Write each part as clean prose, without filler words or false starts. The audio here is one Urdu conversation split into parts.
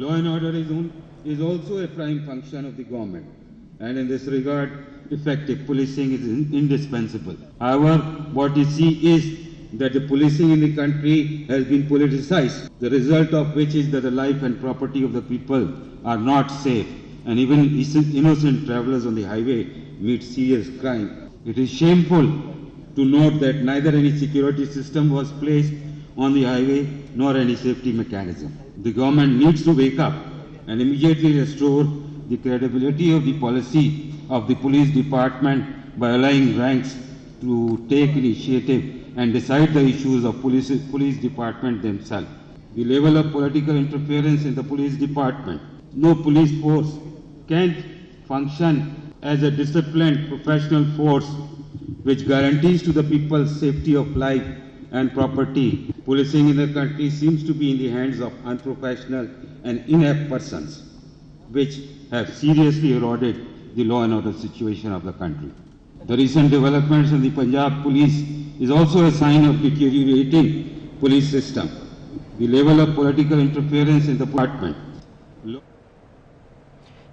Law and order is also a prime function of the government, and in this regard, effective policing is indispensable. However, what we see is that the policing in the country has been politicized, the result of which is that the life and property of the people are not safe, and even innocent travelers on the highway meet serious crime. It is shameful to note that neither any security system was placed on the highway nor any safety mechanism. The government needs to wake up and immediately restore the credibility of the policy of the police department by allowing ranks to take initiative and decide the issues of police department themselves. The level of political interference in the police department. No police force can function as a disciplined professional force which guarantees to the people safety of life and property. Policing in the country seems to be in the hands of unprofessional and inept persons, which have seriously eroded the law and order situation of the country. The recent developments in the Punjab police is also a sign of deteriorating police system. The level of political interference in the department.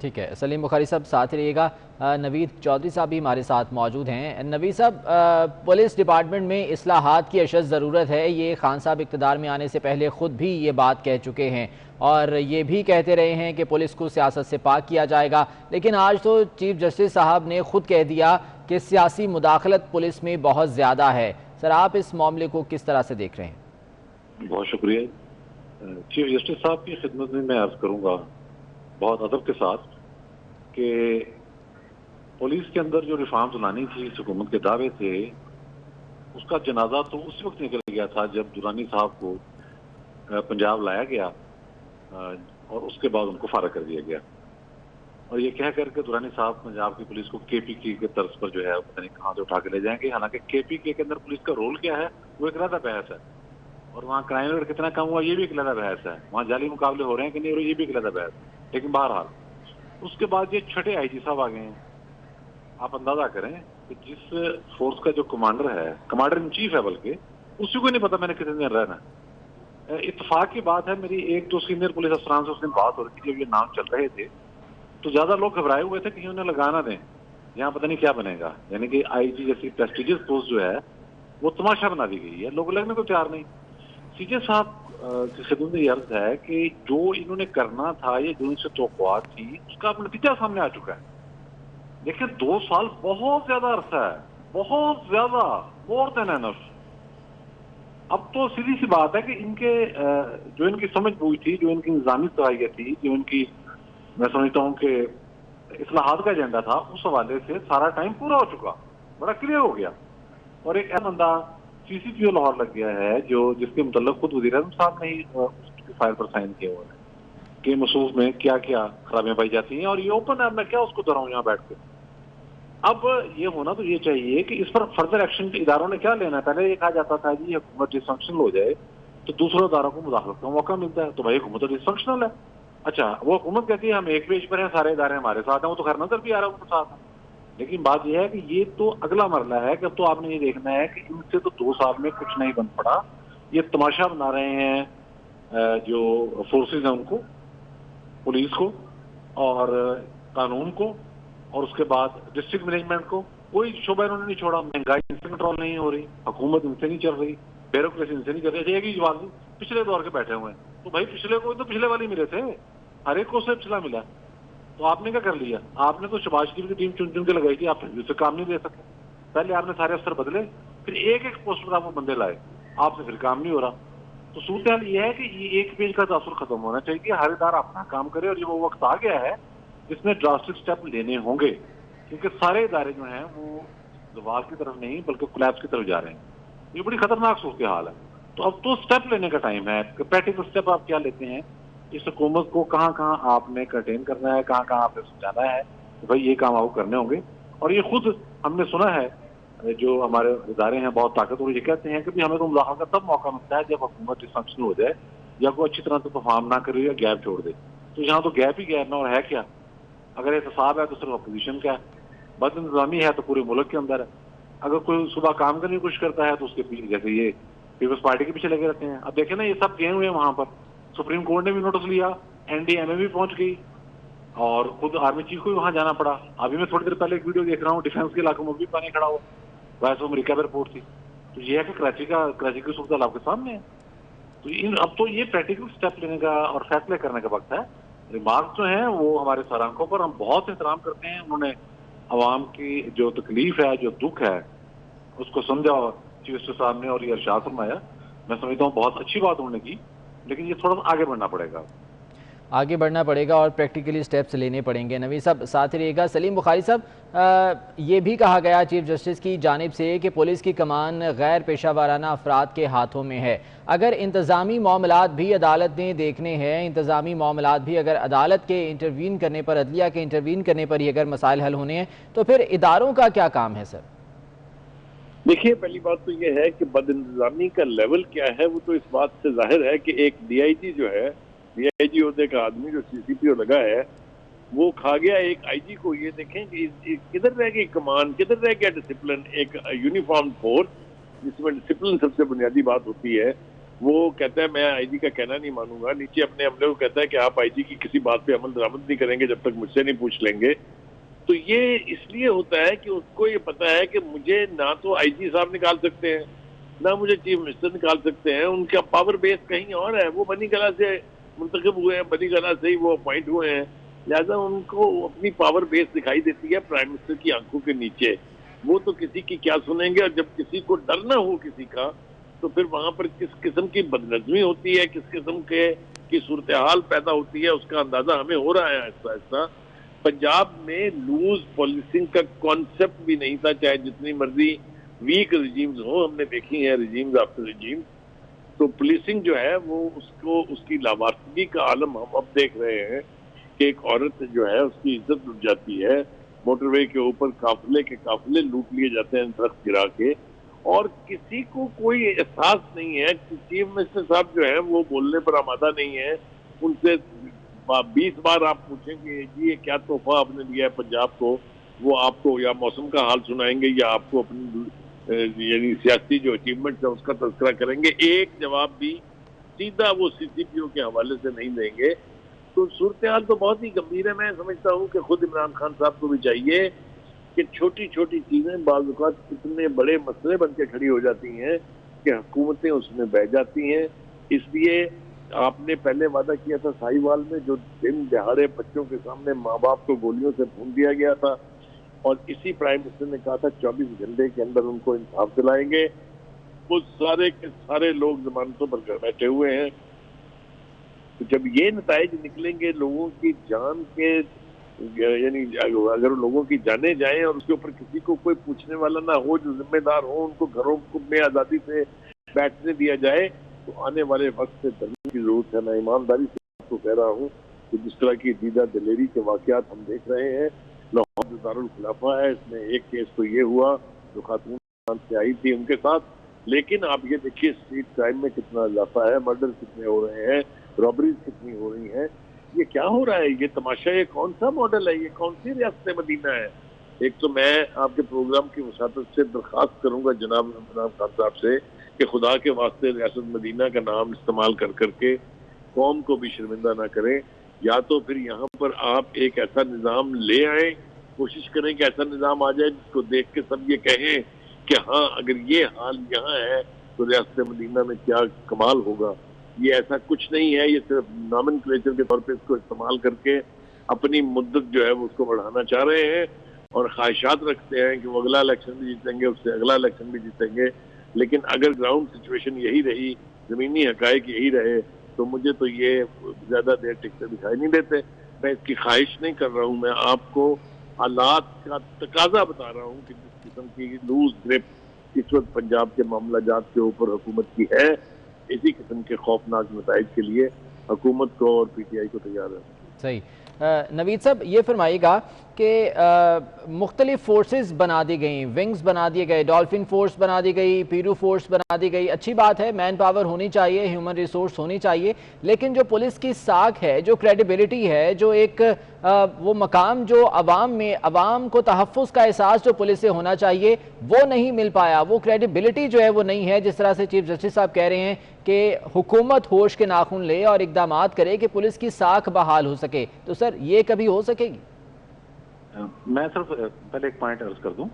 ٹھیک ہے سلیم بخاری صاحب ساتھ رہیے گا. نوید چودھری صاحب بھی ہمارے ساتھ موجود ہیں. نوید صاحب پولیس ڈپارٹمنٹ میں اصلاحات کی اشد ضرورت ہے، یہ خان صاحب اقتدار میں آنے سے پہلے خود بھی یہ بات کہہ چکے ہیں اور یہ بھی کہتے رہے ہیں کہ پولیس کو سیاست سے پاک کیا جائے گا، لیکن آج تو چیف جسٹس صاحب نے خود کہہ دیا کہ سیاسی مداخلت پولیس میں بہت زیادہ ہے. سر آپ اس معاملے کو کس طرح سے دیکھ رہے ہیں؟ بہت شکریہ. چیف جسٹس صاحب کی خدمت میں عرض کروں گا بہت ادب کے ساتھ کہ پولیس کے اندر جو ریفارمز لانی تھی اس حکومت کے دعوے تھے، اس کا جنازہ تو اس وقت نکل گیا تھا جب درانی صاحب کو پنجاب لایا گیا اور اس کے بعد ان کو فارغ کر دیا گیا، اور یہ کہہ کر کے درانی صاحب پنجاب کی پولیس کو کے پی کے طرز پر جو ہے پتہ نہیں کہاں سے اٹھا کے لے جائیں گے. حالانکہ کے پی کے اندر پولیس کا رول کیا ہے وہ ایک علیحدہ بحث ہے، اور وہاں کرائم ریٹ کتنا کم ہوا یہ بھی ایک علیحدہ بحث ہے، وہاں جعلی مقابلے ہو رہے ہیں کہ نہیں ہو رہے یہ بھی ایک علیحدہ بحث ہے. لیکن بہرحال اس کے بعد یہ چھٹے آئی جی صاحب آ گئے ہیں. آپ اندازہ کریں کہ جس فورس کا جو کمانڈر ہے، کمانڈر ان چیف ہے، بلکہ اسی کو نہیں پتا میں نے کتنے دن رہنا. اتفاق کی بات ہے میری ایک دو سینئر پولیس افسران سے اس دن بات ہو رہی تھی جب یہ نام چل رہے تھے تو زیادہ لوگ گھبرائے ہوئے تھے کہ انہیں لگانا دیں، یہاں پتہ نہیں کیا بنے گا. یعنی کہ آئی جی جیسی پریسٹیجیس پوسٹ جو ہے وہ تماشا بنا دی گئی ہے، لوگ لگنے کو تیار نہیں. سی جے صاحب کی خدمت میں یہ عرض ہے کہ جو انہوں نے کرنا تھا، یہ جو ان سے توقعات تھی، اس کا اب نتیجہ سامنے آ چکا ہے. دیکھیں 2 سال بہت زیادہ عرصہ ہے، بہت زیادہ، مور دین انف. اب تو سیدھی سی بات ہے کہ ان کے جو ان کی سمجھ بوجھ تھی، جو ان کی نظامی صلاحیت تھی، جو ان کی میں سمجھتا ہوں کہ اصلاحات کا ایجنڈا تھا، اس حوالے سے سارا ٹائم پورا ہو چکا، بڑا کلیئر ہو گیا. اور ایک اہم بندہ سی سی پی او لاہور لگ گیا ہے جس کے متعلق خود وزیر اعظم صاحب نے ہی اس کی فائل پر سائن کیے ہوئے ہیں کہ مصوص میں کیا کیا خرابیاں پائی جاتی ہیں، اور یہ اوپن ہے. میں کیا اس کو دہراؤں یہاں بیٹھ کے. اب یہ ہونا تو یہ چاہیے کہ اس پر فردر ایکشن اداروں نے کیا لینا ہے. پہلے یہ کہا جاتا تھا جی حکومت ڈس فنکشنل ہو جائے تو دوسرے اداروں کو مداخلت کا موقع ملتا ہے، تو بھائی حکومت تو ڈس فنکشنل ہے. اچھا وہ حکومت کہتی ہے ہم ایک پیج پر ہیں، سارے ادارے ہمارے ساتھ ہیں، وہ تو خیر نظر بھی آ رہا ہے ان کے ساتھ. لیکن بات یہ ہے کہ یہ تو اگلا مرحلہ ہے کہ اب تو آپ نے یہ دیکھنا ہے کہ ان سے تو 2 سال میں کچھ نہیں بن پڑا. یہ تماشا بنا رہے ہیں جو فورسز ہیں ان کو، پولیس کو اور قانون کو، اور اس کے بعد ڈسٹرکٹ مینجمنٹ کو. کوئی شعبہ انہوں نے نہیں چھوڑا. مہنگائی ان سے کنٹرول نہیں ہو رہی، حکومت ان سے نہیں چل رہی، بیوروکریسی ان سے نہیں چل رہی. ایک ہی جواب پچھلے دور کے بیٹھے ہوئے ہیں، تو بھائی پچھلے کو تو پچھلے والے ملے تھے، ہر ایک کو سے پچھلا ملا. تو آپ نے کیا کر لیا؟ آپ نے تو شباز شریف کی ٹیم چن چن کے لگائی تھی، آپ پھر بھی اسے کام نہیں دے سکے. پہلے آپ نے سارے افسر بدلے، پھر ایک ایک پوسٹ پر آپ وہ بندے لائے، آپ سے پھر کام نہیں ہو رہا. تو صورتحال یہ ہے کہ یہ ایک پیج کا تاثر ختم ہونا چاہیے کہ ہر ادارہ اپنا کام کرے، اور یہ وہ وقت آ گیا ہے جس میں ڈراسٹک اسٹیپ لینے ہوں گے، کیونکہ سارے ادارے جو ہیں وہ زوال کی طرف نہیں بلکہ کولیپس کی طرف جا رہے ہیں. یہ بڑی خطرناک صورتحال ہے. تو اب تو اسٹیپ لینے کا ٹائم ہے. پریکٹیکل اسٹیپ آپ کیا لیتے ہیں؟ اس حکومت کو کہاں کہاں آپ نے کنٹین کرنا ہے، کہاں کہاں آپ نے سمجھانا ہے کہ بھائی یہ کام آپ کو کرنے ہوں گے. اور یہ خود ہم نے سنا ہے جو ہمارے ادارے ہیں بہت طاقتور، یہ کہتے ہیں کہ ہمیں تو مداخلت کا تب موقع ملتا ہے جب حکومت ڈس فنکشنل ہو جائے یا کوئی اچھی طرح سے پرفارم نہ کرے یا گیپ چھوڑ دے. تو یہاں تو گیپ ہی گیپ نہ، اور ہے کیا؟ اگر احتساب ہے تو صرف اپوزیشن کا ہے، بد انتظامی ہے تو پورے ملک کے اندر ہے. اگر کوئی صبح کام کرنے کی کوشش کرتا ہے تو اس کے پیچھے جیسے یہ پیپلز پارٹی کے پیچھے لگے رہتے ہیں. اب دیکھیں نا یہ سب گئے ہوئے ہیں وہاں پر، سپریم کورٹ نے بھی نوٹس لیا، این ڈی ایم اے بھی پہنچ گئی، اور خود آرمی چیف کو بھی وہاں جانا پڑا. ابھی میں تھوڑی دیر پہلے ایک ویڈیو دیکھ رہا ہوں، ڈیفینس کے علاقوں میں بھی پانی کھڑا ہوا، ویسے امریکہ میں رپورٹ تھی. تو یہ ہے کہ کراچی کی صورتحال آپ کے سامنے ہے. تو اب تو یہ پریکٹیکل اسٹیپ لینے کا اور فیصلے کرنے کا وقت ہے. ریمارکس جو ہیں وہ ہمارے سر آنکھوں پر، ہم بہت احترام کرتے ہیں. انہوں نے عوام کی جو تکلیف ہے، جو دکھ ہے، اس کو سمجھا چیف جسٹس صاحب نے اور یہ ارشاد فرمایا. میں سمجھتا ہوں بہت اچھی بات انہوں نے کی، لیکن یہ تھوڑا سا آگے بڑھنا پڑے گا. آگے بڑھنا پڑے گا اور پریکٹیکلی سٹیپس لینے پڑیں گے. نوید صاحب ساتھ رہیے گا. سلیم بخاری صاحب، یہ بھی کہا گیا چیف جسٹس کی جانب سے کہ پولیس کی کمان غیر پیشہ ورانہ افراد کے ہاتھوں میں ہے. اگر انتظامی معاملات بھی عدالت نے دیکھنے ہیں، انتظامی معاملات بھی اگر عدالت کے انٹروین کرنے پر، عدلیہ کے انٹروین کرنے پر ہی اگر مسائل حل ہونے ہیں تو پھر اداروں کا کیا کام ہے سر؟ دیکھیے پہلی بات تو یہ ہے کہ بد انتظامی کا لیول کیا ہے وہ تو اس بات سے ظاہر ہے کہ ایک ڈی آئی جی جو ہے، ڈی آئی جی عہدے کا آدمی جو سی سی پی او لگا ہے، وہ کھا گیا ایک آئی جی کو. یہ دیکھیں کہ کدھر رہ گئی کمان، کدھر رہ گیا ڈسپلن. ایک یونیفارم فورس جس میں ڈسپلن سب سے بنیادی بات ہوتی ہے، وہ کہتا ہے میں آئی جی کا کہنا نہیں مانوں گا، نیچے اپنے عملے کو کہتا ہے کہ آپ آئی جی کی کسی بات پہ عمل درآمد نہیں کریں گے جب تک مجھ سے نہیں پوچھ لیں گے. تو یہ اس لیے ہوتا ہے کہ اس کو یہ پتا ہے کہ مجھے نہ تو آئی جی صاحب نکال سکتے ہیں نہ مجھے چیف منسٹر نکال سکتے ہیں. ان کا پاور بیس کہیں اور ہے، وہ بنی گلا سے منتخب ہوئے ہیں، بنی گلا سے ہی وہ اپوائنٹ ہوئے ہیں، لہٰذا ان کو اپنی پاور بیس دکھائی دیتی ہے پرائم منسٹر کی آنکھوں کے نیچے. وہ تو کسی کی کیا سنیں گے، اور جب کسی کو ڈر نہ ہو کسی کا تو پھر وہاں پر کس قسم کی بدنظمی ہوتی ہے، کس قسم کی صورتحال پیدا ہوتی ہے، اس کا اندازہ ہمیں ہو رہا ہے آہستہ آہستہ. پنجاب میں لوز پالیسنگ کا کانسیپٹ بھی نہیں تھا، چاہے جتنی مرضی ویک ریجیمز ہوں، ہم نے دیکھی ہیں ریجیمز آفٹر ریجیمز. تو پولیسنگ جو ہے وہ اس کی لاوارثگی کا عالم ہم اب دیکھ رہے ہیں کہ ایک عورت جو ہے اس کی عزت لٹ جاتی ہے، موٹر وے کے اوپر قافلے کے قافلے لوٹ لیے جاتے ہیں درخت گرا کے، اور کسی کو کوئی احساس نہیں ہے. چیف منسٹر صاحب جو ہیں وہ بولنے پر آمادہ نہیں ہے. ان سے 20 بار آپ پوچھیں کہ جی یہ کیا تحفہ آپ نے دیا ہے پنجاب کو، وہ آپ کو یا موسم کا حال سنائیں گے یا آپ کو اپنی یعنی سیاسی جو اچیومنٹ ہے اس کا تذکرہ کریں گے. ایک جواب بھی سیدھا وہ سی سی پی او کے حوالے سے نہیں دیں گے. تو صورتحال تو بہت ہی گمبھیر ہے. میں سمجھتا ہوں کہ خود عمران خان صاحب کو بھی چاہیے کہ چھوٹی چھوٹی چیزیں بعض اوقات اتنے بڑے مسئلے بن کے کھڑی ہو جاتی ہیں کہ حکومتیں اس میں بہہ جاتی ہیں. اس لیے آپ نے پہلے وعدہ کیا تھا ساہیوال میں، جو دن دہاڑے بچوں کے سامنے ماں باپ کو گولیوں سے بھون دیا گیا تھا، اور اسی پرائم منسٹر نے کہا تھا 24 گھنٹے کے اندر ان کو انصاف دلائیں گے. وہ سارے کے سارے لوگ ضمانتوں پر گھر بیٹھے ہوئے ہیں. تو جب یہ نتائج نکلیں گے لوگوں کی جان کے، یعنی اگر لوگوں کی جانیں جائیں اور اس کے اوپر کسی کو کوئی پوچھنے والا نہ ہو، جو ذمہ دار ہو، ان کو گھروں میں آزادی سے بیٹھنے دیا جائے، تو آنے والے وقت سے ڈرنے کی ضرورت ہے. میں ایمانداری سے آپ کو کہہ رہا ہوں کہ جس طرح کی دیدہ دلیری کے واقعات ہم دیکھ رہے ہیں، لاہور دارالخلافہ ہے، اس میں ایک کیس تو یہ ہوا جو خاتون سے آئی تھی ان کے ساتھ، لیکن آپ یہ دیکھیے اسٹریٹ کرائم میں کتنا اضافہ ہے، مرڈر کتنے ہو رہے ہیں، رابریز کتنی ہو رہی ہیں. یہ کیا ہو رہا ہے؟ یہ تماشا، یہ کون سا ماڈل ہے؟ یہ کون سی ریاست مدینہ ہے؟ ایک تو میں آپ کے پروگرام کی وساطت سے درخواست کروں گا جناب عمران خان صاحب سے کہ خدا کے واسطے ریاست مدینہ کا نام استعمال کر کے قوم کو بھی شرمندہ نہ کریں. یا تو پھر یہاں پر آپ ایک ایسا نظام لے آئیں، کوشش کریں کہ ایسا نظام آ جائے جس کو دیکھ کے سب یہ کہیں کہ ہاں اگر یہ حال یہاں ہے تو ریاست مدینہ میں کیا کمال ہوگا. یہ ایسا کچھ نہیں ہے، یہ صرف نامن کلیچر کے طور پہ اس کو استعمال کر کے اپنی مدت جو ہے وہ اس کو بڑھانا چاہ رہے ہیں، اور خواہشات رکھتے ہیں کہ وہ اگلا الیکشن بھی جیتیں گے، اس سے اگلا الیکشن بھی جیتیں گے. لیکن اگر گراؤنڈ سچویشن یہی رہی، زمینی حقائق یہی رہے، تو مجھے تو یہ زیادہ دیر ٹکتے دکھائی نہیں دیتے. میں اس کی خواہش نہیں کر رہا ہوں، میں آپ کو حالات کا تقاضا بتا رہا ہوں کہ جس قسم کی لوز گرپ اس وقت پنجاب کے معاملہ جات کے اوپر حکومت کی ہے، اسی قسم کے خوفناک نتائج کے لیے حکومت کو اور پی ٹی آئی کو تیار ہے. صحیح. نوید صاحب یہ فرمائیے گا کہ مختلف فورسز بنا دی گئیں، ونگز بنا دیے گئے، ڈالفن فورس بنا دی گئی، پیرو فورس بنا دی گئی، اچھی بات ہے، مین پاور ہونی چاہیے، ہیومن ریسورس ہونی چاہیے، لیکن جو پولیس کی ساکھ ہے، جو کریڈیبلٹی ہے، جو ایک وہ مقام جو عوام میں، عوام کو تحفظ کا احساس جو پولیس سے ہونا چاہیے وہ نہیں مل پایا. وہ کریڈیبلٹی جو ہے وہ نہیں ہے. جس طرح سے چیف جسٹس صاحب کہہ رہے ہیں کہ حکومت ہوش کے ناخن لے اور اقدامات کرے کہ پولیس کی ساکھ بحال ہو سکے، تو سر یہ کبھی ہو سکے گی؟ میں صرف پہلے ایک پوائنٹ عرض کر دوں،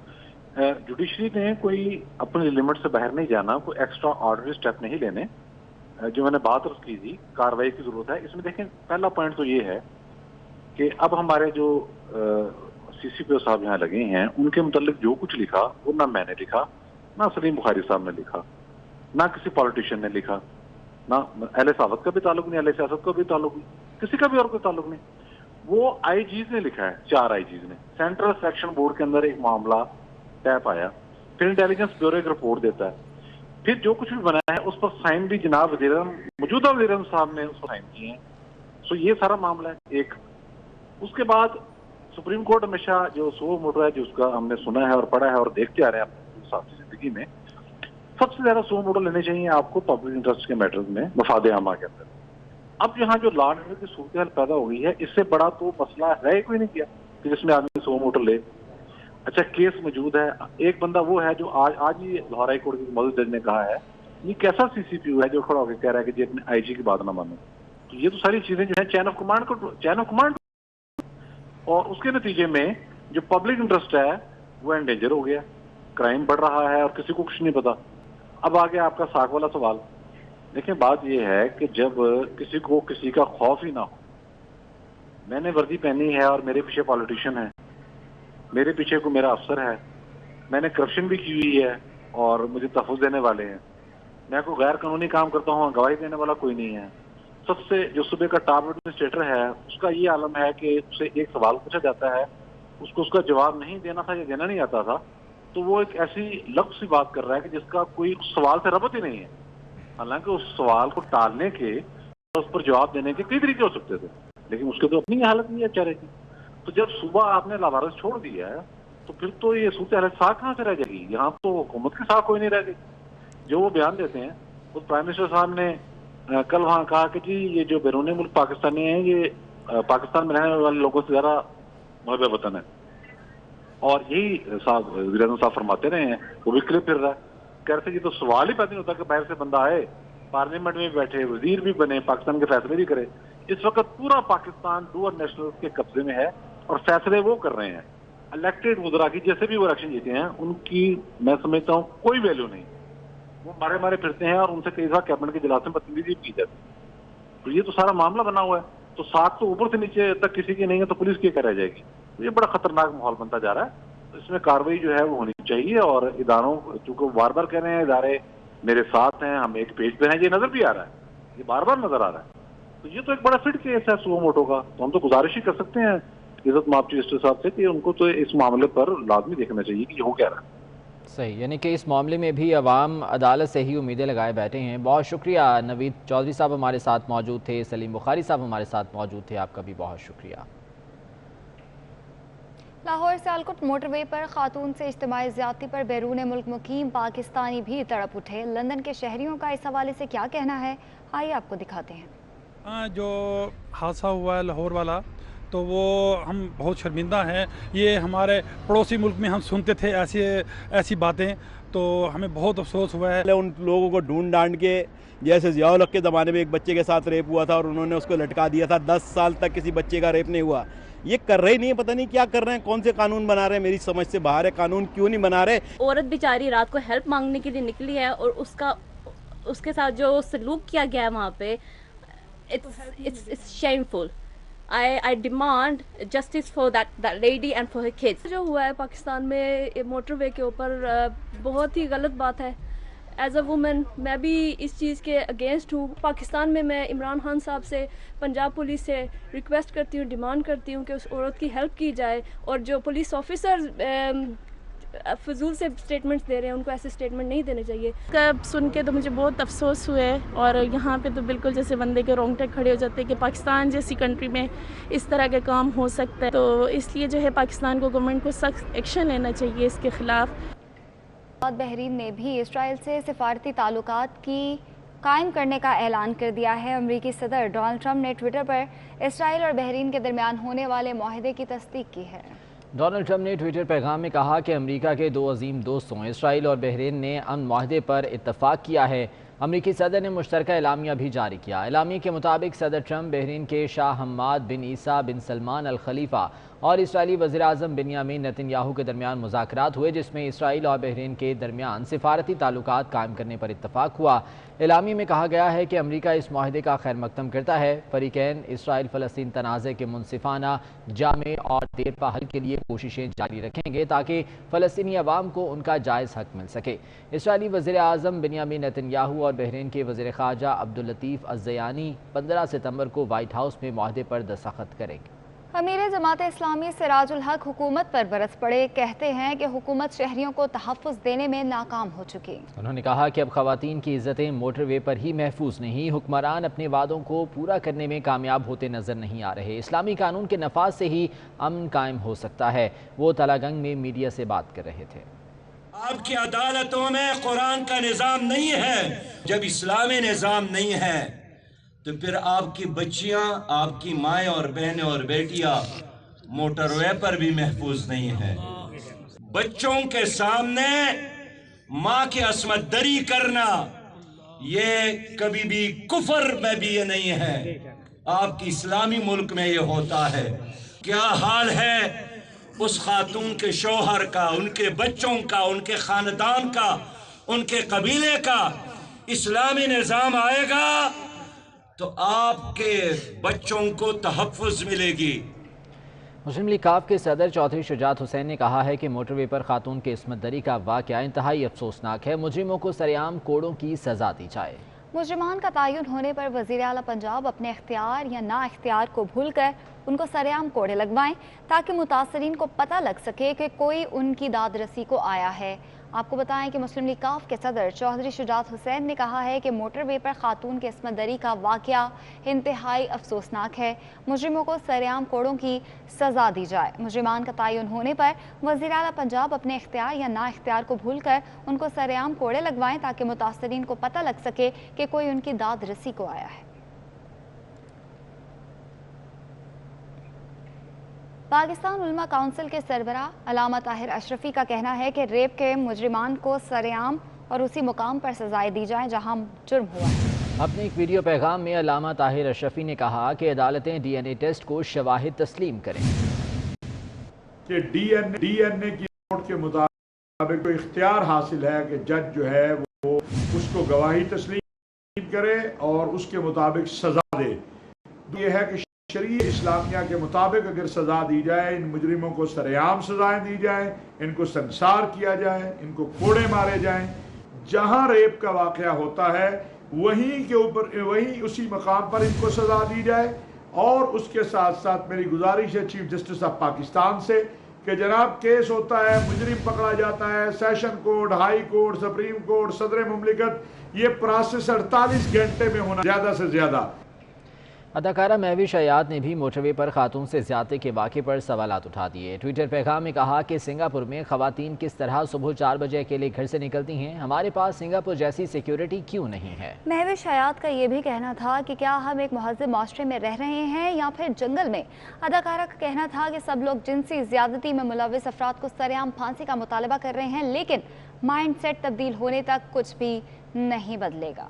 جوڈیشری نے کوئی اپنی لمٹ سے باہر نہیں جانا، کوئی ایکسٹرا آرڈنری اسٹیپ نہیں لینے. جو میں نے بات عرض کی تھی کارروائی کی ضرورت ہے، اس میں دیکھیں پہلا پوائنٹ تو یہ ہے کہ اب ہمارے جو سی سی پی او صاحب یہاں لگے ہیں ان کے متعلق جو کچھ لکھا وہ نہ میں نے لکھا، نہ سلیم بخاری صاحب نے لکھا، نہ کسی پالیٹیشین نے لکھا، نہ اہل صحافت کا بھی تعلق نہیں، اہل سیاست کا بھی تعلق نہیں، کسی کا بھی اور کوئی تعلق نہیں. وہ آئی جیز نے لکھا ہے، 4 آئی جیز نے. سینٹرل سلیکشن بورڈ کے اندر ایک معاملہ طے پایا، پھر انٹیلیجنس بیورو ایک رپورٹ دیتا ہے، پھر جو کچھ بھی بنا ہے اس پر سائن بھی جناب موجودہ وزیر اعظم صاحب نے اس پر سائن کیے ہیں. سو یہ سارا معاملہ ہے ایک. اس کے بعد سپریم کورٹ ہمیشہ جو سو موٹو ہے جس کا ہم نے سنا ہے اور پڑھا ہے اور دیکھتے آ رہے ہیں اپنی ساتھی زندگی میں، سب سے زیادہ سو موٹو لینے چاہیے آپ کو پبلک انٹرسٹ کے میٹرز میں، مفاد عامہ کے اندر. اب یہاں جو لا اینڈ آرڈر کی صورتحال پیدا ہو گئی ہے، اس سے بڑا تو مسئلہ ہے کوئی نہیں کیا کہ جس میں آدمی سو موٹو لے. اچھا کیس موجود ہے، ایک بندہ وہ ہے جو آج ہی لاہور ہائی کورٹ کے معزز جج نے کہا ہے یہ کیسا CCPO ہے جو کھڑا ہو کے کہہ رہا ہے کہ جی اپنے IG کی بات نہ مانو؟ تو یہ تو ساری چیزیں جو ہیں چین آف کمانڈ اور اس کے نتیجے میں جو پبلک انٹرسٹ ہے وہ انڈینجر ہو گیا، کرائم بڑھ رہا ہے اور کسی کو کچھ نہیں پتا۔ اب آگے آپ کا ساکھ والا سوال، دیکھیں بات یہ ہے کہ جب کسی کو کسی کا خوف ہی نہ ہو، میں نے وردی پہنی ہے اور میرے پیچھے پالیٹیشین ہے، میرے پیچھے کو میرا افسر ہے، میں نے کرپشن بھی کی ہوئی ہے اور مجھے تحفظ دینے والے ہیں، میں کوئی غیر قانونی کام کرتا ہوں، گواہی دینے والا کوئی نہیں ہے، سب سے جو صوبے کا ٹاپ ایڈمنسٹریٹر ہے اس کا یہ عالم ہے کہ اسے ایک سوال پوچھا جاتا ہے، اس کو اس کا جواب نہیں دینا تھا یا دینا نہیں آتا تھا، تو وہ ایک ایسی لفظ سی بات کر رہا ہے کہ جس کا کوئی سوال سے ربط ہی نہیں ہے، حالانکہ اس سوال کو ٹالنے کے اور اس پر جواب دینے کے کئی طریقے ہو سکتے تھے، لیکن اس کے تو اپنی حالت نہیں ہے بیچارے کی۔ تو جب صوبہ آپ نے لاوارث چھوڑ دیا ہے تو پھر تو یہ صورتحال ساکھ کہاں سے رہ جائے گی؟ یہاں تو حکومت کی ساکھ کوئی نہیں رہ گئی۔ جو وہ بیان دیتے ہیں وہ پرائم منسٹر صاحب نے کل وہاں کہا کہ جی یہ جو بیرون ملک پاکستانی ہیں یہ پاکستان میں رہنے والے لوگوں سے زیادہ محب وطن ہے، اور یہی صاحب وزیر اعظم صاحب فرماتے رہے ہیں، وہ بھی کلپ پھر رہا ہے، کہتے یہ تو سوال ہی پیدا نہیں ہوتا کہ باہر سے بندہ آئے، پارلیمنٹ میں بیٹھے، وزیر بھی بنے، پاکستان کے فیصلے بھی کرے۔ اس وقت پورا پاکستان ڈوئر نیشنل کے قبضے میں ہے اور فیصلے وہ کر رہے ہیں، الیکٹڈ وزراء کی جیسے بھی وہ الیکشن جیتے ہیں ان کی میں سمجھتا ہوں کوئی ویلیو نہیں، وہ مارے پھرتے ہیں اور ان سے کئی دفعہ کیبنٹ کے اجلاس میں بدتمیزی کی جاتی ہے۔ تو یہ تو سارا معاملہ بنا ہوا ہے، تو ساتھ تو اوپر سے نیچے تک کسی کی نہیں ہے تو پولیس کی کیا رہ جائے گی؟ یہ بڑا خطرناک ماحول بنتا جا رہا ہے، اس میں کارروائی جو ہے وہ ہونی چاہیے، اور اداروں چونکہ بار بار کہہ رہے ہیں ادارے میرے ساتھ ہیں، ہم ایک پیج پہ ہیں، یہ نظر بھی آ رہا ہے، یہ بار بار نظر آ رہا ہے، تو یہ تو ایک بڑا فٹ کیس ہے سو موٹو کا، تو ہم تو گزارش ہی کر سکتے ہیں عزت مآب چیف منسٹر صاحب سے کہ ان کو تو اس معاملے پر لازمی دیکھنا چاہیے کہ یہ ہو کیا رہا ہے۔ صحیح، یعنی کہ اس معاملے میں بھی عوام عدالت سے ہی امیدیں لگائے بیٹھے ہیں۔ بہت شکریہ نوید چودھری صاحب ہمارے ساتھ موجود تھے، سلیم بخاری صاحب ہمارے ساتھ موجود تھے، آپ کا بھی بہت شکریہ۔ لاہور سیالکوٹ موٹر وے پر خاتون سے اجتماعی زیادتی پر بیرون ملک مقیم پاکستانی بھی تڑپ اٹھے۔ لندن کے شہریوں کا اس حوالے سے کیا کہنا ہے، آئیے آپ کو دکھاتے ہیں۔ جو حادثہ ہوا ہے لاہور والا تو وہ ہم بہت شرمندہ ہیں، یہ ہمارے پڑوسی ملک میں ہم سنتے تھے ایسی باتیں، تو ہمیں بہت افسوس ہوا ہے۔ ان لوگوں کو ڈھونڈ ڈانڈ کے، جیسے ضیاء الحق کے زمانے میں ایک بچے کے ساتھ ریپ ہوا تھا اور انہوں نے اس کو لٹکا دیا تھا، 10 سال تک کسی بچے کا ریپ نہیں ہوا، یہ کر رہے نہیں ہیں، پتہ نہیں کیا کر رہے ہیں، کون سے قانون بنا رہے ہیں، میری سمجھ سے باہر ہے، قانون کیوں نہیں بنا رہے۔ عورت بیچاری رات کو ہیلپ مانگنے کے لیے نکلی ہے اور اس کے ساتھ جو سلوک کیا گیا ہے وہاں پہ، it's shameful. I demand justice for that lady and for her kids. جو ہوا ہے پاکستان میں موٹر وے کے اوپر بہت ہی غلط بات ہے۔ ایز اے وومن میں بھی اس چیز کے اگینسٹ ہوں۔ پاکستان میں عمران خان صاحب سے، پنجاب پولیس سے ریکویسٹ کرتی ہوں، ڈیمانڈ کرتی ہوں کہ اس عورت کی ہیلپ کی جائے، اور جو پولیس آفیسر فضول سے سٹیٹمنٹس دے رہے ہیں ان کو ایسے سٹیٹمنٹ نہیں دینے چاہیے۔ سن کے تو مجھے بہت افسوس ہوئے، اور یہاں پہ تو بالکل جیسے بندے کے رونگٹے کھڑے ہو جاتے ہیں کہ پاکستان جیسی کنٹری میں اس طرح کے کام ہو سکتا ہے، تو اس لیے جو ہے پاکستان کو گورنمنٹ کو سخت ایکشن لینا چاہیے اس کے خلاف۔ بحرین نے بھی اسرائیل سے سفارتی تعلقات کی قائم کرنے کا اعلان کر دیا ہے۔ امریکی صدر ڈونلڈ ٹرمپ نے ٹویٹر پر اسرائیل اور بحرین کے درمیان ہونے والے معاہدے کی تصدیق کی ہے۔ ڈونلڈ ٹرمپ نے ٹویٹر پیغام میں کہا کہ امریکہ کے دو عظیم دوستوں اسرائیل اور بحرین نے امن معاہدے پر اتفاق کیا ہے۔ امریکی صدر نے مشترکہ اعلامیہ بھی جاری کیا۔ اعلامیہ کے مطابق صدر ٹرمپ بحرین کے شاہ حماد بن عیسیٰ بن سلمان الخلیفہ اور اسرائیلی وزیر اعظم بنیامین نتن یاہو کے درمیان مذاکرات ہوئے، جس میں اسرائیل اور بحرین کے درمیان سفارتی تعلقات قائم کرنے پر اتفاق ہوا۔ اعلامیہ میں کہا گیا ہے کہ امریکہ اس معاہدے کا خیر مقدم کرتا ہے۔ فریقین اسرائیل فلسطین تنازع کے منصفانہ، جامع اور دیرپا حل کے لیے کوششیں جاری رکھیں گے تاکہ فلسطینی عوام کو ان کا جائز حق مل سکے۔ اسرائیلی وزیر اعظم بنیامین نتن یاہو اور بحرین کے وزیر خارجہ عبداللطیف الزیانی 15 ستمبر کو وائٹ ہاؤس میں معاہدے پر دستخط کریں گے۔ امیر جماعت اسلامی سراج الحق حکومت پر برس پڑے، کہتے ہیں کہ حکومت شہریوں کو تحفظ دینے میں ناکام ہو چکی۔ انہوں نے کہا کہ اب خواتین کی عزتیں موٹر وے پر ہی محفوظ نہیں، حکمران اپنے وعدوں کو پورا کرنے میں کامیاب ہوتے نظر نہیں آ رہے۔ اسلامی قانون کے نفاذ سے ہی امن قائم ہو سکتا ہے۔ وہ تلا گنگ میں میڈیا سے بات کر رہے تھے۔ آپ کی عدالتوں میں قرآن کا نظام نہیں ہے، جب اسلامی نظام نہیں ہے تو پھر آپ کی بچیاں، آپ کی مائیں اور بہنیں اور بیٹیاں موٹر وے پر بھی محفوظ نہیں ہیں۔ بچوں کے سامنے ماں کی عصمت دری کرنا یہ کبھی بھی کفر میں بھی یہ نہیں ہے، آپ کی اسلامی ملک میں یہ ہوتا ہے۔ کیا حال ہے اس خاتون کے شوہر کا، ان کے بچوں کا، ان کے خاندان کا، ان کے قبیلے کا؟ اسلامی نظام آئے گا تو آپ کے بچوں کو تحفظ ملے گی۔ مسلم لیگ کاف کے صدر چودھری شجاعت حسین نے کہا ہے کہ موٹر وے پر خاتون کے عصمت دری کا واقعہ انتہائی افسوسناک ہے، مجرموں کو سرعام کوڑوں کی سزا دی جائے۔ مجرمان کا تعین ہونے پر وزیر اعلیٰ پنجاب اپنے اختیار یا نا اختیار کو بھول کر ان کو سرعام کوڑے لگوائیں تاکہ متاثرین کو پتہ لگ سکے کہ کوئی ان کی داد رسی کو آیا ہے۔ آپ کو بتائیں کہ مسلم لیگ کاف کے صدر چودھری شجاعت حسین نے کہا ہے کہ موٹر وے پر خاتون کے عصمت دری کا واقعہ انتہائی افسوسناک ہے، مجرموں کو سرعام کوڑوں کی سزا دی جائے۔ مجرمان کا تعین ہونے پر وزیر اعلیٰ پنجاب اپنے اختیار یا نا اختیار کو بھول کر ان کو سرعام کوڑے لگوائیں تاکہ متاثرین کو پتہ لگ سکے کہ کوئی ان کی داد رسی کو آیا ہے۔ پاکستان علماء کونسل کے سربراہ علامہ طاہر اشرفی کا کہنا ہے کہ ریپ کے مجرمان کو سرعام اور اسی مقام پر سزائیں دی جائیں جہاں جرم ہوا ہے۔ اپنے ایک ویڈیو پیغام میں علامہ طاہر اشرفی نے کہا کہ عدالتیں ڈی این اے ٹیسٹ کو شواہد تسلیم کریں کہ ڈی این اے کی رپورٹ کے مطابق تو اختیار حاصل ہے کہ جج جو ہے وہ اس کو گواہی تسلیم کرے اور اس کے مطابق سزا دے۔ یہ ہے کہ شریعہ اسلامیہ کے مطابق اگر سزا دی جائے، ان مجرموں کو سرعام سزائیں دی جائیں، ان کو سنسار کیا جائے، ان کو کوڑے مارے جائیں۔ جہاں ریپ کا واقعہ ہوتا ہے وہیں کے اوپر اسی مقام پر ان کو سزا دی جائے۔ اور اس کے ساتھ ساتھ میری گزارش ہے چیف جسٹس آف پاکستان سے کہ جناب کیس ہوتا ہے، مجرم پکڑا جاتا ہے، session court, high court, supreme court, صدر مملکت، یہ پروسیس 48 گھنٹے میں ہونا زیادہ سے زیادہ۔ اداکارہ مہوش حیات نے بھی موٹر وے پر خاتون سے زیادتی کے واقعے پر سوالات اٹھا دیے۔ ٹویٹر پیغام میں کہا کہ سنگاپور میں خواتین کس طرح صبح 4 بجے اکیلے گھر سے نکلتی ہیں، ہمارے پاس سنگاپور جیسی سیکیورٹی کیوں نہیں ہے۔ مہوش حیات کا یہ بھی کہنا تھا کہ کیا ہم ایک مہذب معاشرے میں رہ رہے ہیں یا پھر جنگل میں۔ اداکارہ کا کہنا تھا کہ سب لوگ جنسی زیادتی میں ملوث افراد کو سرعام پھانسی کا مطالبہ کر رہے ہیں، لیکن مائنڈ سیٹ تبدیل ہونے تک کچھ بھی نہیں بدلے گا۔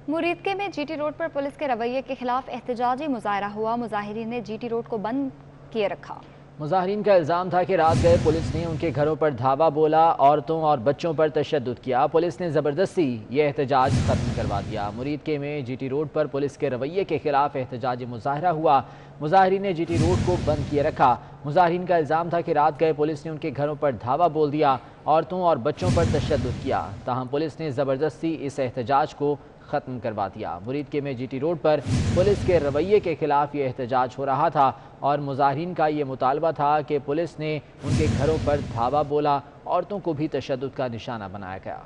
مریدکے میں جی ٹی روڈ پر پولیس کے رویے کے خلاف احتجاجی مظاہرہ ہوا، مظاہرین نے جی ٹی روڈ کو بند کیے رکھا۔ مظاہرین کا الزام تھا کہ رات گئے پولیس نے ان کے گھروں پر دھاوا بولا، عورتوں اور بچوں پر تشدد کیا، پولیس نے زبردستی یہ احتجاج ختم کروا دیا۔ مریدکے میں جی ٹی روڈ پر پولیس کے رویے کے خلاف احتجاجی مظاہرہ ہوا، مظاہرین نے جی ٹی روڈ کو بند کیے رکھا۔ مظاہرین کا الزام تھا کہ رات گئے پولیس نے ان کے گھروں پر دھاوا بول دیا، عورتوں اور بچوں پر تشدد کیا، تاہم پولیس نے زبردستی اس احتجاج کو ختم کروا دیا۔ مریدکے میں جی ٹی روڈ پر پولیس کے رویے کے خلاف یہ احتجاج ہو رہا تھا اور مظاہرین کا یہ مطالبہ تھا کہ پولیس نے ان کے گھروں پر دھاوا بولا، عورتوں کو بھی تشدد کا نشانہ بنایا گیا۔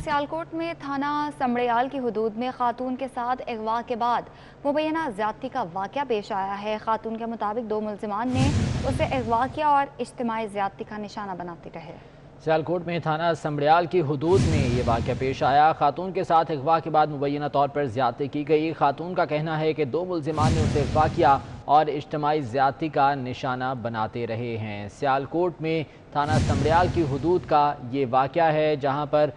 سیالکوٹ میں تھانہ سمڑیال کی حدود میں خاتون کے ساتھ اغوا کے بعد مبینہ زیادتی کا واقعہ پیش آیا ہے۔ خاتون کے مطابق 2 ملزمان نے اسے اغوا کیا اور اجتماعی زیادتی کا نشانہ بناتے رہے۔ سیالکوٹ میں تھانہ سمڑیال کی حدود میں یہ واقعہ پیش آیا۔ خاتون کے ساتھ اغوا کے بعد مبینہ طور پر زیادتی کی گئی۔ خاتون کا کہنا ہے کہ 2 ملزمان نے اسے اغوا کیا اور اجتماعی زیادتی کا نشانہ بناتے رہے ہیں۔ سیالکوٹ میں تھانہ سمڑیال کی حدود کا یہ واقعہ ہے جہاں پر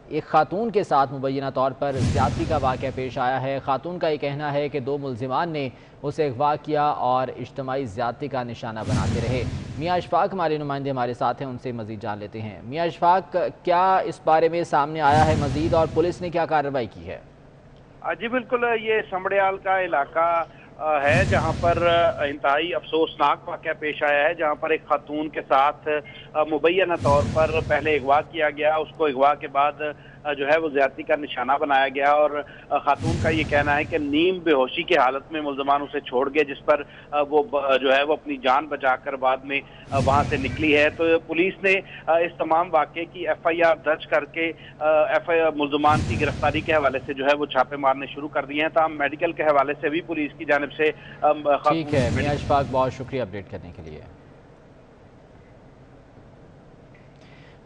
ایک خاتون کے ساتھ مبینہ طور پر زیادتی کا واقعہ پیش آیا ہے۔ خاتون کا یہ کہنا ہے کہ 2 ملزمان نے اسے اغوا کیا اور اجتماعی زیادتی کا نشانہ بناتے رہے۔ میاں اشفاق ہمارے نمائندے ہمارے ساتھ ہیں، ان سے مزید جان لیتے ہیں۔ میاں اشفاق، کیا اس بارے میں سامنے آیا ہے مزید اور پولیس نے کیا کارروائی کی ہے؟ جی بالکل، یہ سمڑیال کا علاقہ ہے جہاں پر انتہائی افسوسناک واقعہ پیش آیا ہے، جہاں پر ایک خاتون کے ساتھ مبینہ طور پر پہلے اغوا کیا گیا، اس کو اغوا کے بعد جو ہے وہ زیادتی کا نشانہ بنایا گیا اور خاتون کا یہ کہنا ہے کہ نیم بے ہوشی کی حالت میں ملزمان اسے چھوڑ گئے، جس پر وہ جو ہے وہ اپنی جان بچا کر بعد میں وہاں سے نکلی ہے۔ تو پولیس نے اس تمام واقعے کی ایف آئی آر درج کر کے ملزمان کی گرفتاری کے حوالے سے جو ہے وہ چھاپے مارنے شروع کر دیے ہیں۔ تاہم میڈیکل کے حوالے سے بھی پولیس کی جانب سے ٹھیک ہے میاں اشفاق، بہت شکریہ اپڈیٹ کرنے کے لیے۔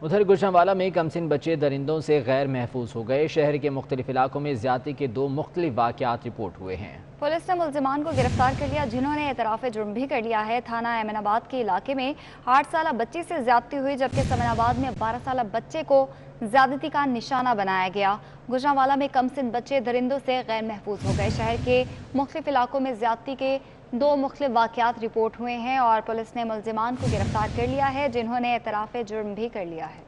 ادھر گجرانوالہ میں کمسن بچے درندوں سے غیر محفوظ ہو گئے۔ شہر کے مختلف علاقوں میں زیادتی کے 2 مختلف واقعات رپورٹ ہوئے ہیں۔ پولیس نے ملزمان کو گرفتار کر لیا جنہوں نے اعتراف جرم بھی کر لیا ہے۔ تھانہ ایمن آباد کے علاقے میں 8 سالہ بچی سے زیادتی ہوئی، جبکہ سمن آباد میں 12 سالہ بچے کو زیادتی کا نشانہ بنایا گیا۔ گجرانوالہ میں کمسن بچے درندوں سے غیر محفوظ ہو گئے۔ شہر کے مختلف علاقوں میں زیادتی کے 2 مختلف واقعات رپورٹ ہوئے ہیں اور پولیس نے ملزمان کو گرفتار کر لیا ہے جنہوں نے اعتراف جرم بھی کر لیا ہے۔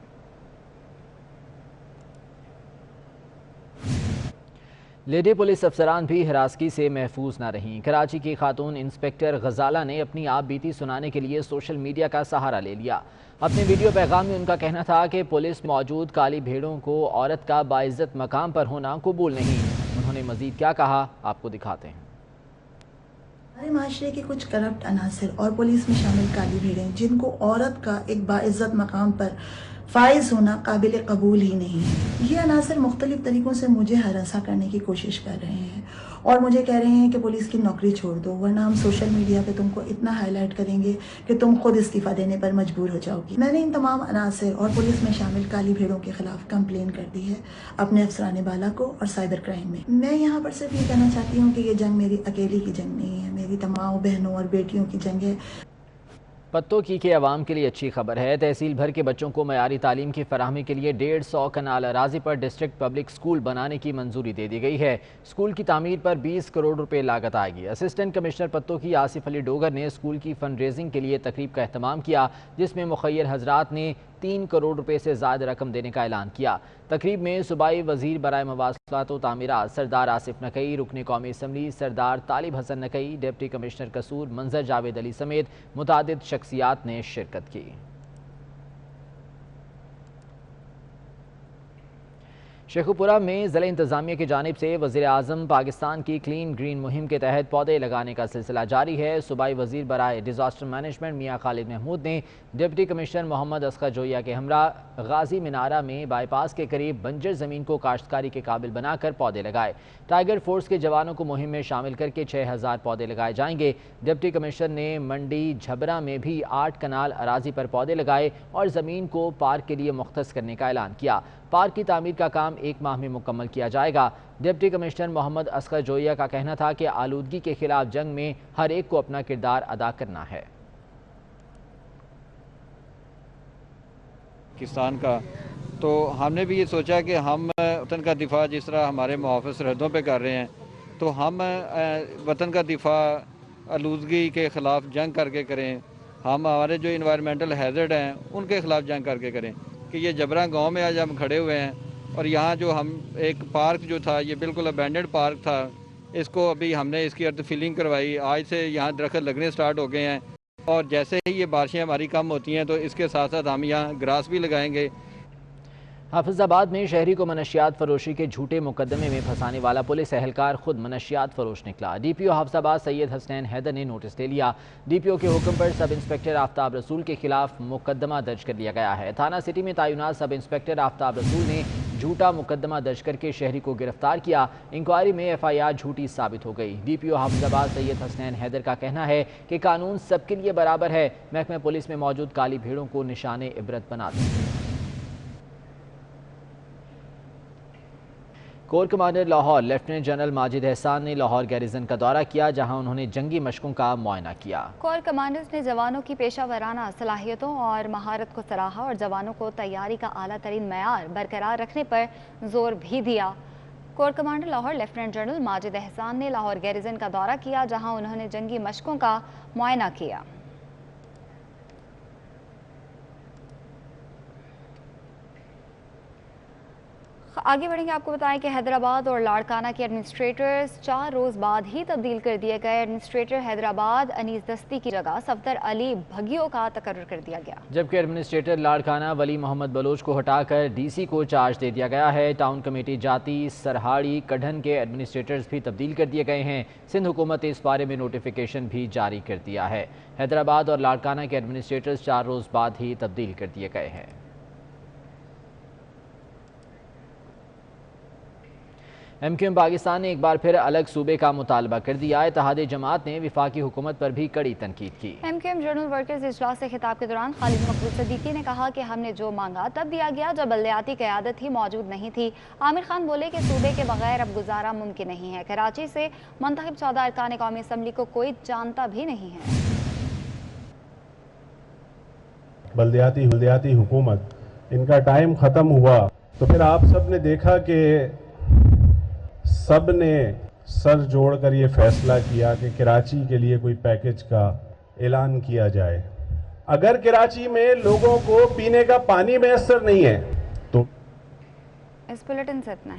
لیڈی پولیس افسران بھی ہراسگی سے محفوظ نہ رہیں۔ کراچی کی خاتون انسپیکٹر غزالہ نے اپنی آپ بیتی سنانے کے لیے سوشل میڈیا کا سہارا لے لیا۔ اپنے ویڈیو پیغام میں ان کا کہنا تھا کہ پولیس موجود کالی بھیڑوں کو عورت کا باعزت مقام پر ہونا قبول نہیں۔ انہوں نے مزید کیا کہا، آپ کو دکھاتے ہیں۔ ہمارے معاشرے کے کچھ کرپٹ عناصر اور پولیس میں شامل کالی بھیڑیں جن کو عورت کا ایک باعزت مقام پر فائز ہونا قابل قبول ہی نہیں ہے، یہ عناصر مختلف طریقوں سے مجھے ہراساں کرنے کی کوشش کر رہے ہیں اور مجھے کہہ رہے ہیں کہ پولیس کی نوکری چھوڑ دو ورنہ ہم سوشل میڈیا پہ تم کو اتنا ہائی لائٹ کریں گے کہ تم خود استعفیٰ دینے پر مجبور ہو جاؤ گی۔ میں نے ان تمام عناصر اور پولیس میں شامل کالی بھیڑوں کے خلاف کمپلین کر دی ہے اپنے افسران بالا کو اور سائبر کرائم میں یہاں پر صرف یہ کہنا چاہتی ہوں کہ یہ جنگ میری اکیلی کی جنگ نہیں ہے، میری تمام بہنوں اور بیٹیوں کی جنگ ہے۔ پتوں کی کے عوام کے لیے اچھی خبر ہے۔ تحصیل بھر کے بچوں کو معیاری تعلیم کی فراہمی کے لیے 150 کنال اراضی پر ڈسٹرکٹ پبلک سکول بنانے کی منظوری دے دی گئی ہے۔ سکول کی تعمیر پر 20 کروڑ روپے لاگت آئے گی۔ اسسٹنٹ کمشنر پتوں کی آصف علی ڈوگر نے سکول کی فنڈ ریزنگ کے لیے تقریب کا اہتمام کیا، جس میں مخیر حضرات نے 3 کروڑ روپے سے زائد رقم دینے کا اعلان کیا۔ تقریب میں صوبائی وزیر برائے مواصلات و تعمیرات سردار آصف نقئی، رکن قومی اسمبلی سردار طالب حسن نقئی، ڈپٹی کمشنر قصور منظر جاوید علی سمیت متعدد شخصیات نے شرکت کی۔ شیخوپورہ میں ضلع انتظامیہ کی جانب سے وزیر اعظم پاکستان کی کلین گرین مہم کے تحت پودے لگانے کا سلسلہ جاری ہے۔ صوبائی وزیر برائے ڈیزاسٹر مینجمنٹ میاں خالد محمود نے ڈپٹی کمشنر محمد اصغر جویہ کے ہمراہ غازی مینارہ میں بائی پاس کے قریب بنجر زمین کو کاشتکاری کے قابل بنا کر پودے لگائے۔ ٹائیگر فورس کے جوانوں کو مہم میں شامل کر کے 6000 پودے لگائے جائیں گے۔ ڈپٹی کمشنر نے منڈی جھبرا میں بھی 8 کنال اراضی پر پودے لگائے اور زمین کو پارک کے لیے مختص کرنے کا اعلان کیا۔ پارک کی تعمیر کا کام 1 ماہ میں مکمل کیا جائے گا۔ ڈپٹی کمشنر محمد اصغر جویہ کا کہنا تھا کہ آلودگی کے خلاف جنگ میں ہر ایک کو اپنا کردار ادا کرنا ہے۔ پاکستان کا تو ہم نے بھی یہ سوچا کہ ہم وطن کا دفاع جس طرح ہمارے محافظ سرحدوں پہ کر رہے ہیں تو ہم وطن کا دفاع آلودگی کے خلاف جنگ کر کے کریں، ہم ہمارے جو انوائرمنٹل ہیزرڈ ہیں ان کے خلاف جنگ کر کے کریں۔ کہ یہ جبرا گاؤں میں آج ہم کھڑے ہوئے ہیں اور یہاں جو ہم ایک پارک جو تھا یہ بالکل ابینڈنڈ پارک تھا، اس کو ابھی ہم نے اس کی ارتھ فلنگ کروائی، آج سے یہاں درخت لگنے سٹارٹ ہو گئے ہیں اور جیسے ہی یہ بارشیں ہماری کم ہوتی ہیں تو اس کے ساتھ ساتھ ہم یہاں گراس بھی لگائیں گے۔ حافظ آباد میں شہری کو منشیات فروشی کے جھوٹے مقدمے میں پھنسانے والا پولیس اہلکار خود منشیات فروش نکلا۔ ڈی پی او حافظ آباد سید حسنین حیدر نے نوٹس لے لیا۔ ڈی پی او کے حکم پر سب انسپیکٹر آفتاب رسول کے خلاف مقدمہ درج کر لیا گیا ہے۔ تھانہ سٹی میں تعینات سب انسپیکٹر آفتاب رسول نے جھوٹا مقدمہ درج کر کے شہری کو گرفتار کیا۔ انکوائری میں ایف آئی آر جھوٹی ثابت ہو گئی۔ ڈی پی او حافظ آباد سید حسنین حیدر کا کہنا ہے کہ قانون سب کے لیے برابر ہے، محکمہ پولیس میں موجود کالی بھیڑوں کو نشان عبرت بنا دیں۔ Corps commander Lahore lieutenant general Majid Ehsan نے لاہور گیریزن کا دورہ کیا، جہاں انہوں نے جنگی مشقوں کا معائنہ کیا۔ کور کمانڈرز نے جوانوں کی پیشہ ورانہ صلاحیتوں اور مہارت کو سراہا اور جوانوں کو تیاری کا اعلیٰ ترین معیار برقرار رکھنے پر زور بھی دیا۔ Corps commander Lahore lieutenant general Majid Ehsan نے لاہور گیریزن کا دورہ کیا، جہاں انہوں نے جنگی مشقوں کا معائنہ کیا۔ آگے بڑھیں گے، آپ کو بتائیں کہ حیدرآباد اور لاڑکانہ کے ایڈمنسٹریٹرز 4 روز بعد ہی تبدیل کر دیے گئے۔ ایڈمنسٹریٹر حیدرآباد انیس دستی کی جگہ صفدر علی بھگیو کا تقرر کر دیا گیا، جبکہ ایڈمنسٹریٹر لاڑکانہ ولی محمد بلوچ کو ہٹا کر ڈی سی کو چارج دے دیا گیا ہے۔ ٹاؤن کمیٹی جاتی سرہاڑی کڈھن کے ایڈمنسٹریٹرز بھی تبدیل کر دیے گئے ہیں۔ سندھ حکومت نے اس بارے میں نوٹیفیکیشن بھی جاری کر دیا ہے۔ حیدرآباد اور لاڑکانہ کے ایڈمنسٹریٹرز 4 روز بعد ہی تبدیل کر دیے گئے ہیں۔ MQM پاکستان نے ایک بار پھر الگ صوبے کا مطالبہ کر دیا۔ اتحاد جماعت نے وفاقی حکومت پر بھی کڑی تنقید کی۔ MQM جنرل ورکرز اجلاس سے خطاب کے دوران خالد مقبول صدیقی نے کہا کہ ہم نے جو مانگا تب دیا گیا جب بلدیاتی قیادت ہی موجود نہیں تھی۔ عامر خان بولے کہ صوبے کے بغیر اب گزارا ممکن نہیں ہے۔ کراچی سے منتخب 14 ارکان قومی اسمبلی کو کوئی جانتا بھی نہیں ہے۔ بلدیاتی حکومت ان کا ٹائم ختم ہوا تو پھر آپ سب نے دیکھا کہ سب نے سر جوڑ کر یہ فیصلہ کیا کہ کراچی کے لیے کوئی پیکج کا اعلان کیا جائے۔ اگر کراچی میں لوگوں کو پینے کا پانی میسر نہیں ہے تو اس بلیٹن سے اتنا ہے۔